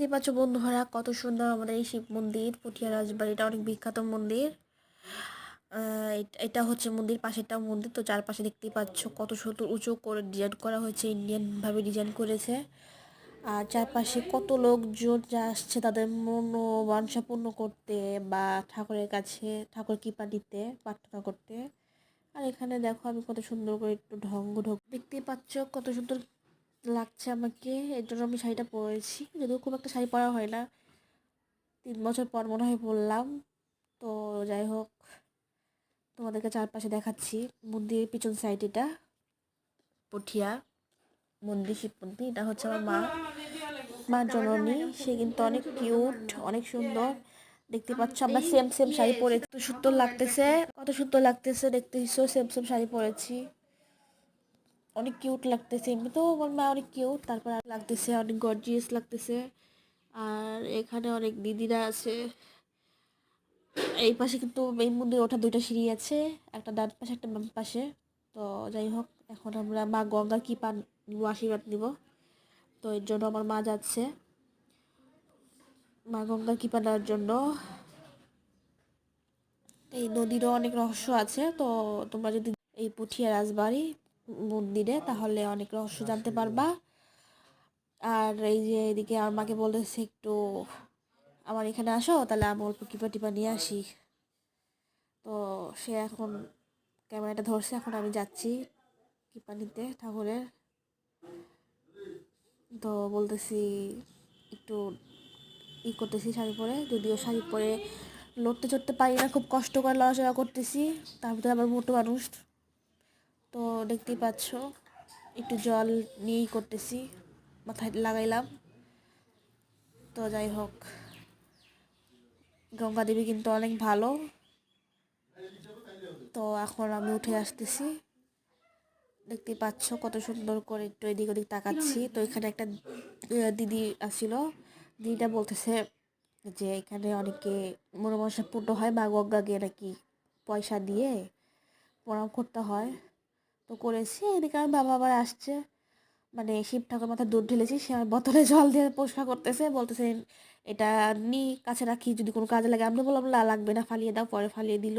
দেখতেই পাচ্ছ বন্ধুরা, কত সুন্দর আমাদের এই শিব মন্দির। পুঠিয়া রাজবাড়িটা অনেক বিখ্যাত মন্দির। এটা হচ্ছে মন্দির, পাশেরটাও মন্দির। তো চারপাশে দেখতেই পাচ্ছ কত সুন্দর উঁচু করে ডিজাইন করা হয়েছে, ইন্ডিয়ান ভাবে ডিজাইন করেছে। আর চারপাশে কত লোকজন যা আসছে তাদের মনোবাঞ্ছা পূর্ণ করতে বা ঠাকুরের কাছে ঠাকুর কৃপা নিতে, প্রার্থনা করতে। আর এখানে দেখো আমি কত সুন্দর করে একটু ঢং দেখতেই পাচ্ছ কত সুন্দর লাগছে আমাকে। এর জন্য আমি শাড়িটা পরেছি, যদিও খুব একটা শাড়ি পরা হয় না, 3 বছর পর মনে হয় পরলাম। তো যাই হোক, তোমাদেরকে চারপাশে দেখাচ্ছি। মন্দিরের পিছন সাইড এটা পঠিয়া মন্দির, শিব মন্দির। এটা হচ্ছে আমার মা জননী। সে কিন্তু অনেক কিউট, অনেক সুন্দর। দেখতে পাচ্ছ আমরা সেম সেম শাড়ি পরেছি, কত সুন্দর লাগতেছে, কত সুন্দর লাগতেছে। দেখতেছো সেম সেম শাড়ি পরেছি, অনেক কিউট লাগতেছে। এমনিতেও আমার মা অনেক কিউট, তারপর আর লাগতেছে অনেক গর্জিয়াস লাগতেছে। আর এখানে অনেক দিদিরা আছে। এই পাশে কিন্তু এই মন্দিরে ওঠা 2টা সিঁড়ি আছে, একটা ডান পাশে একটা বাম পাশে। তো যাই হোক, এখন আমরা মা গঙ্গার কৃপা নিব, আশীর্বাদ নিব। তো এর জন্য আমার মা যাচ্ছে মা গঙ্গার কৃপা নেওয়ার জন্য। এই নদীরও অনেক রহস্য আছে। তো তোমরা যদি এই পুঠিয়া রাজবাড়ি মন্দিরে, তাহলে অনেক রহস্য জানতে পারবা। আর এই যে এদিকে আমার মাকে বলেছে একটু আমার এখানে আসো, তাহলে আমি অল্প কৃপা টিপা নিয়ে আসি। তো সে এখন ক্যামেরাটা ধরছে, এখন আমি যাচ্ছি কৃপা নিতে ঠাকুরের। তো বলতেছি একটু করতেছি শাড়ি পরে, যদিও শাড়ি পরে লড়তে চড়তে পারি না, খুব কষ্ট করে লড়াচড়া করতেছি। তার ভিতরে আবার মোটো মানুষ। তো দেখতেই পাচ্ছ একটু জল নিয়েই করতেছি, মাথায় লাগাইলাম। তো যাই হোক, গঙ্গা দেবী কিন্তু অনেক ভালো। তো এখন আমি উঠে আসতেছি, দেখতে পাচ্ছ কত সুন্দর করে একটু এদিক ওদিক তাকাচ্ছি। তো এখানে একটা দিদি আসছিল, দিদিটা বলতেছে যে এখানে অনেকে মনোবাঞ্ছা পূর্ণ হয়, বা গঙ্গাকে নাকি পয়সা দিয়ে প্রণাম করতে হয়। তো করেছি। এদিকে আমার বাবা আবার আসছে, মানে শিব ঠাকুর মাথায় দুধ ঢেলেছি, সে আমার বোতলে জল দিয়ে পরিষ্কার করতেছে, বলতেছে এটা নি কাছে রাখি, যদি কোনো কাজে লাগে। আমি বললাম না, লাগবে না, ফালিয়ে দাও। পরে ফালিয়ে দিল।